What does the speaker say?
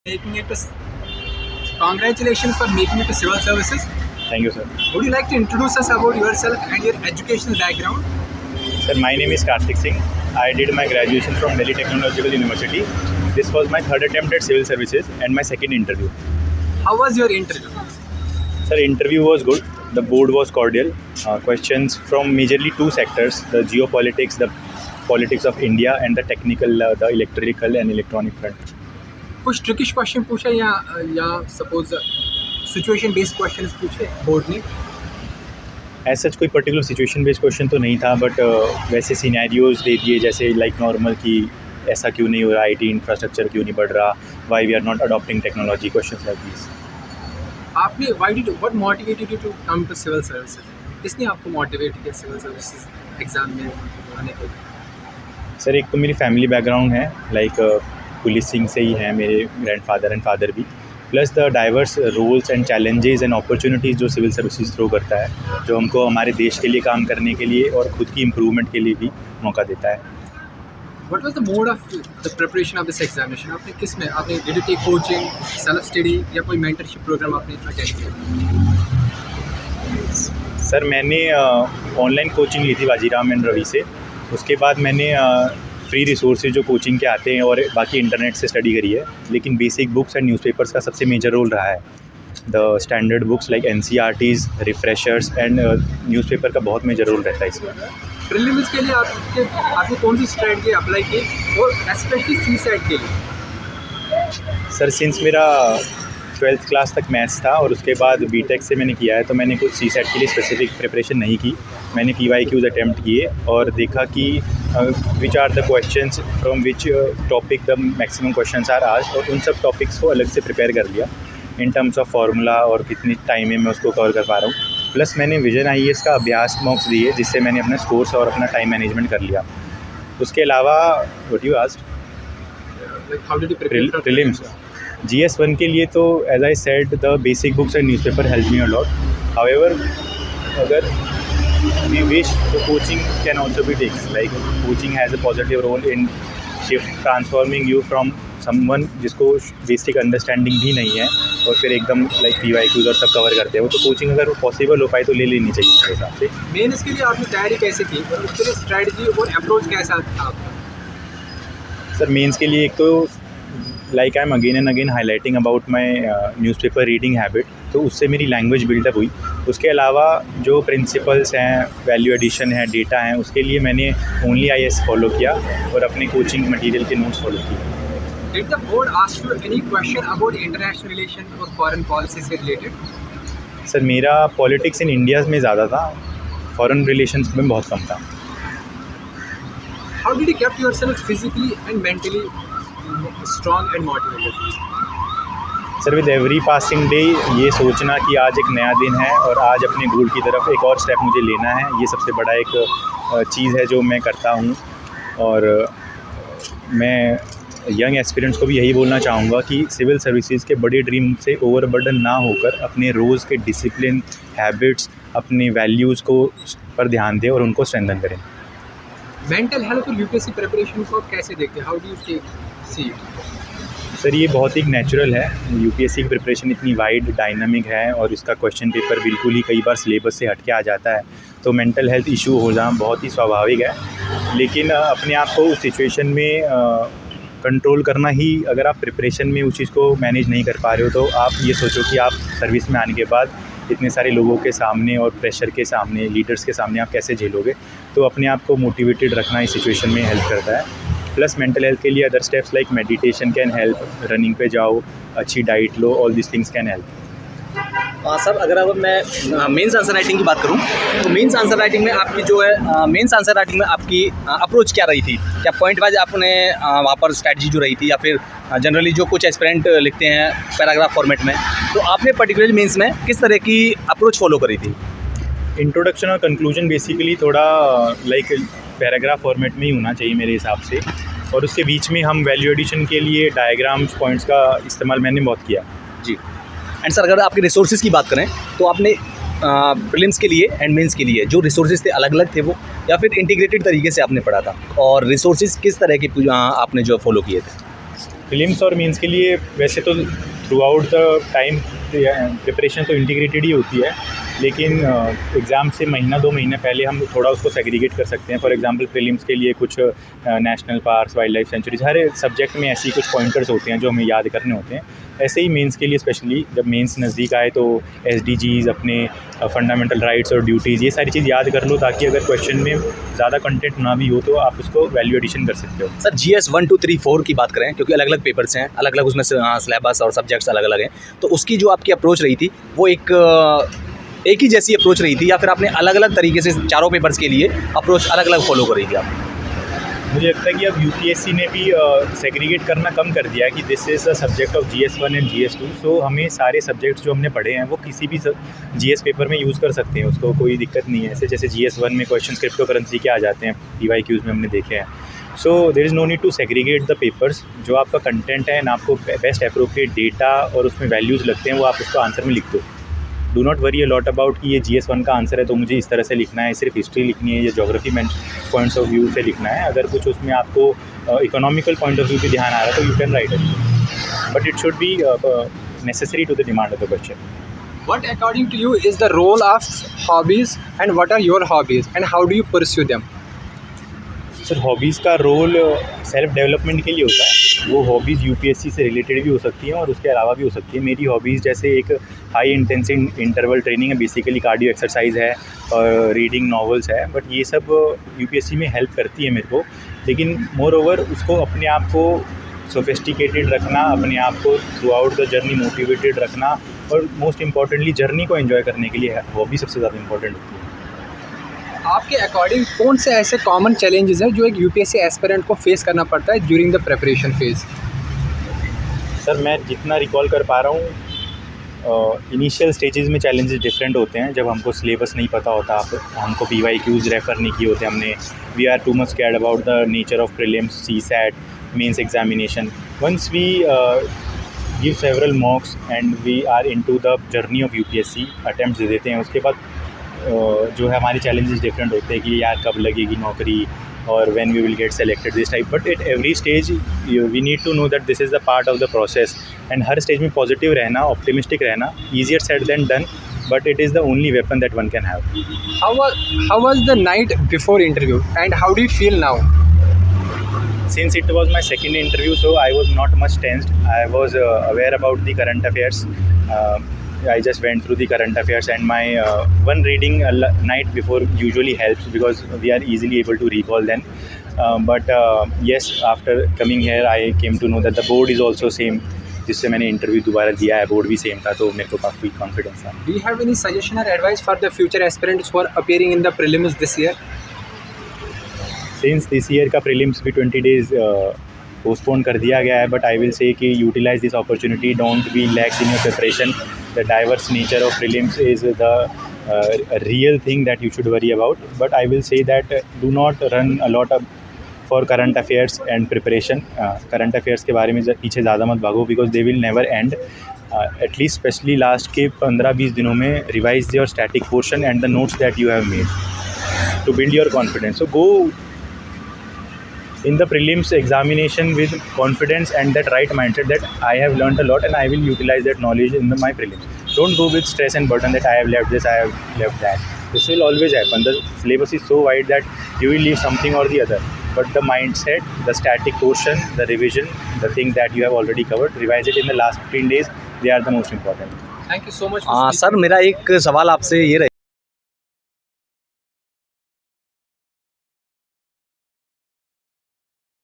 Making it to Congratulations for making it to civil services. Thank you, sir. Would you like to introduce us about yourself and your educational background? Sir, my name is Karthik Singh. I did my graduation from Delhi Technological University. This was my third attempt at civil services and my second interview. How was your interview? Sir, interview was good. The board was cordial. Questions from majorly two sectors: the geopolitics, the politics of India, and the technical, the electrical and electronic front. कुछ ट्रिकिश question पूछा या suppose situation based questions पूछे board ने? As such कोई particular situation based question तो नहीं था, but वैसे सिनेरियोज दे दिए, जैसे लाइक नॉर्मल कि ऐसा क्यों नहीं हो रहा, IT इंफ्रास्ट्रक्चर क्यों नहीं बढ़ रहा, why we are not adopting technology, question like this. आपने what motivated you to come to civil services? किसने आपको मोटिवेट किया सिविल सर्विसेज एग्जाम में आने के लिए? सर, एक तो मेरी फैमिली बैकग्राउंड है, लाइक पुलिसिंग से ही है मेरे ग्रैंडफादर एंड फादर भी, plus the diverse roles and challenges and opportunities जो सिविल सर्विसेज थ्रो करता है, जो हमको हमारे देश के लिए काम करने के लिए और खुद की इम्प्रूवमेंट के लिए भी मौका देता है. What was the mode of the preparation of this examination? आपने किस में did you take coaching, self study या कोई mentorship program आपने अटेंड किया? सर, मैंने ऑनलाइन कोचिंग ली थी बाजीराम एंड रवि से. उसके बाद मैंने फ्री रिसोर्सेज जो कोचिंग के आते हैं और बाकी इंटरनेट से स्टडी करी है, लेकिन बेसिक बुक्स एंड न्यूज़पेपर्स का सबसे मेजर रोल रहा है. The standard books like NCERTs, refreshers and newspaper का बहुत मेजर रोल रहता है इसमें. प्रीलिम्स के लिए आपने कौन सी स्ट्रैटेजी अप्लाई की और स्पेशली CSAT के लिए? सर, सिंस मेरा 12th क्लास तक मैथ्स था और उसके बाद BTech से मैंने किया है, तो मैंने कुछ CSAT के लिए स्पेसिफिक प्रिपरेशन नहीं की. मैंने PYQs अटैम्प्ट किए और देखा कि which are the questions from which topic the maximum questions are asked, और उन सब टॉपिक्स को अलग से प्रिपेयर कर लिया इन टर्म्स ऑफ फार्मूला और कितनी टाइम में मैं उसको कवर कर पा रहा हूँ. प्लस मैंने विजन IAS का अभ्यास मॉक्स दिए, जिससे मैंने अपना स्कोर्स और अपना टाइम मैनेजमेंट कर लिया. उसके अलावा what you asked, how did you prepare prelims GS1 के लिए, तो as I said the basic books and newspaper help me a lot. However, अगर वी विश तो coaching can also be taken. Like coaching has a positive role in shift transforming you from someone जिसको basic understanding भी नहीं है और फिर एकदम like PYQs और सब कवर करते हो. तो कोचिंग अगर पॉसिबल हो पाए तो ले लेनी चाहिए मेरे हिसाब से. मेंस के लिए आपने तैयारी कैसे की और उसके लिए स्ट्रेटजी और अप्रोच कैसा था आपका? सर, मेंस के लिए एक तो like I am again and again highlighting about my newspaper reading habit, तो उससे मेरी लैंग्वेज बिल्डअप हुई. उसके अलावा जो प्रिंसिपल्स हैं, वैल्यू एडिशन है, डेटा हैं, उसके लिए मैंने ओनली IAS फॉलो किया और अपने कोचिंग मटेरियल के नोट्स फॉलो किए. Did the board ask you any question about international relations or foreign policy से related? सर, मेरा पॉलिटिक्स इन इंडिया में ज़्यादा था, फॉरेन रिलेशंस में बहुत कम था. How did you keep yourself physically and mentally strong and motivated? Sir, with every passing day ये सोचना कि आज एक नया दिन है और आज अपने गोल की तरफ एक और स्टेप मुझे लेना है, ये सबसे बड़ा एक चीज़ है जो मैं करता हूँ. और मैं यंग एस्पिरेंट्स को भी यही बोलना चाहूँगा कि सिविल सर्विसेज के बड़े ड्रीम से ओवरबर्डन ना होकर अपने रोज़ के डिसिप्लिन, हैबिट्स, अपने वैल्यूज़ को पर ध्यान दें और उनको स्ट्रेंथन करें. मेंटल हेल्थ और UPSC प्रिपरेशन को आप कैसे देखते हैं? How do you see it? Sir, ये बहुत ही नेचुरल है. UPSC की प्रिपरेशन इतनी वाइड डायनामिक है और इसका क्वेश्चन पेपर बिल्कुल ही कई बार सिलेबस से हट के आ जाता है, तो मेंटल हेल्थ इशू हो जाना बहुत ही स्वाभाविक है. लेकिन अपने आप को उस सिचुएशन में कंट्रोल करना ही, अगर आप प्रिपरेशन में उस चीज़ को मैनेज नहीं कर पा रहे हो, तो आप ये सोचो कि आप सर्विस में आने के बाद इतने सारे लोगों के सामने और प्रेशर के सामने, लीडर्स के सामने आप कैसे झेलोगे. तो अपने आप को मोटिवेटेड रखना इस सिचुएशन में हेल्प करता है. प्लस मेंटल हेल्थ के लिए other steps like meditation can help, running पे जाओ, अच्छी diet low, all this things can help. Sir, अगर अब मैं मेंस आंसर राइटिंग की बात करूं, तो मेंस आंसर राइटिंग में आपकी जो है मेंस आंसर राइटिंग में आपकी अप्रोच क्या रही थी? क्या पॉइंट वाइज आपने वहाँ पर स्ट्रैटेजी जो रही थी, या फिर जनरली जो कुछ एस्पिरेंट लिखते हैं पैराग्राफ फॉर्मेट में, तो आपने पर्टिकुलरली मेंस में किस तरह की अप्रोच फॉलो करी थी? इंट्रोडक्शन और कंक्लूजन बेसिकली थोड़ा लाइक पैराग्राफ फॉर्मेट में ही होना चाहिए मेरे हिसाब से, और उसके बीच में हम वैल्यू एडिशन के लिए डायग्राम्स, पॉइंट्स का इस्तेमाल मैंने बहुत किया. जी. एंड सर, अगर आपके रिसोर्सेज की बात करें तो आपने प्रीलिम्स के लिए एंड मेंस के लिए जो रिसोर्सेज थे अलग अलग थे वो, या फिर इंटीग्रेटेड तरीके से आपने पढ़ा था? और रिसोर्सेज किस तरह के आपने जो फॉलो किए थे? प्रीलिम्स और मेंस के लिए वैसे तो through out the time preparation तो इंटीग्रेटेड ही होती है, लेकिन एग्ज़ाम से महीना 2 महीने पहले हम थोड़ा उसको सेग्रीगेट कर सकते हैं। फॉर एग्जांपल प्रीलिम्स के लिए कुछ national parks, wild life sanctuaries, हर सब्जेक्ट में ऐसी कुछ पॉइंटर्स होते हैं जो हमें याद करने होते हैं। ऐसे ही मेंस के लिए स्पेशली जब मेंस नज़दीक आए तो SDGs, अपने फंडामेंटल राइट्स और ड्यूटीज़, ये सारी चीज़ याद कर लो ताकि अगर क्वेश्चन में ज़्यादा कंटेंट ना भी हो तो आप उसको वैल्यू एडिशन कर सकते हो। सर GS 1, 2, 3, 4 की बात करें, क्योंकि अलग अलग पेपर्स हैं, अलग अलग उसमें सिलेबस और सब्जेक्ट्स अलग अलग हैं, तो उसकी जो आपकी अप्रोच रही थी वो एक ही जैसी अप्रोच रही थी या फिर आपने अलग अलग तरीके से चारों पेपर्स के लिए अप्रोच अलग अलग फॉलो कर रही थी आप? मुझे लगता है कि अब UPSC ने भी सेग्रीगेट करना कम कर दिया है कि this is a subject of GS 1 and GS 2। सो हमें सारे सब्जेक्ट्स जो हमने पढ़े हैं वो किसी भी GS पेपर में यूज़ कर सकते हैं, उसको कोई दिक्कत नहीं है। ऐसे जैसे GS 1 में क्वेश्चन क्रिप्टो करेंसी के आ जाते हैं, PYQs में हमने देखे हैं। So there is no need to segregate the papers. जो आपका कंटेंट है ना, आपको बेस्ट अप्रोप्रिएट डेटा और उसमें वैल्यूज़ लगते हैं वो आप उसको आंसर में लिख दो। Do not worry a lot about कि ये GS 1 का आंसर है तो मुझे इस तरह से लिखना है, सिर्फ हिस्ट्री लिखनी है या ज्योग्राफी में पॉइंट्स ऑफ व्यू से लिखना है। अगर कुछ उसमें आपको इकोनॉमिकल पॉइंट ऑफ व्यू पे ध्यान आ रहा है तो you can write it, but it should be necessary to the demand of the question. What according to you is the role of hobbies and what are your hobbies and how do you pursue them? Sir hobbies का role self development के लिए होता है। वो hobbies UPSC से related भी हो सकती हैं और उसके अलावा भी हो सकती है। मेरी हॉबीज़ जैसे एक हाई इंटेंसिव इंटरवल ट्रेनिंग है, बेसिकली कार्डियो एक्सरसाइज है और रीडिंग नॉवेल्स है, बट ये सब UPSC में हेल्प करती है मेरे को। लेकिन मोर ओवर उसको अपने आप को सोफिस्टिकेटेड रखना, अपने आप को through out the journey motivated रखना और मोस्ट इम्पॉर्टेंटली जर्नी को एंजॉय करने के लिए हॉबी सबसे ज़्यादा इंपॉर्टेंट होती है। आपके अकॉर्डिंग कौन से ऐसे कॉमन चैलेंजेस हैं जो एक UPSC एस्पिरेंट को फेस करना पड़ता है during the preparation phase? Sir मैं जितना रिकॉल कर पा रहा हूँ, इनिशियल स्टेजेस में चैलेंजेस डिफरेंट होते हैं। जब हमको सिलेबस नहीं पता होता, हमको PYQs रेफ़र नहीं किए होते हमने, we are too much scared about the nature of prelims, CSAT, mains examination. Once we give several mocks and we are into the journey of UPSC, attempts दे देते हैं, उसके बाद जो है हमारे चैलेंजेस डिफरेंट होते हैं कि यार कब लगेगी नौकरी और when we will get selected this type. But at every stage we need to know that this is the part of the process and हर स्टेज में पॉजिटिव रहना, ऑप्टिमिस्टिक रहना, easier said than done, but it is the only weapon that one can have. How was the night before interview and how do you feel now? Since it was my second interview, so I was not much tensed. I was aware about the current affairs. I just went through the current affairs and my one reading night before usually helps because we are easily able to recall then. But yes, after coming here I came to know that the board is also same. जिससे मैंने interview दोबारा दिया है, board भी same था, तो मेरे को काफ़ी कॉन्फिडेंस था। Do you have any suggestion or advice for the future aspirants who are appearing in the prelims this year? Since this year का प्रीलिम्स भी 20 डेज़ पोस्टपोन कर दिया गया है, बट आई विल से कि utilise this opportunity, don't be lax in your preparation. The diverse nature of prelims is the real thing that you should worry about, but I will say that do not run a lot of for current affairs and preparation. Current affairs के बारे में पीछे ज़्यादा मत भागो because they will never end. At least specially last के 15-20 दिनों में revise your static portion and the notes that you have made to build your confidence. So go in the prelims examination with confidence and that right mindset that I have learned a lot and I will utilize that knowledge in my prelims. Don't go with stress and burden that I have left this, I have left that. This will always happen. The syllabus is so wide that you will leave something or the other. But the mindset, the static portion, the revision, the things that you have already covered, revise it in the last 15 days. They are the most important. Thank you so much. Sir मेरा एक सवाल आपसे ये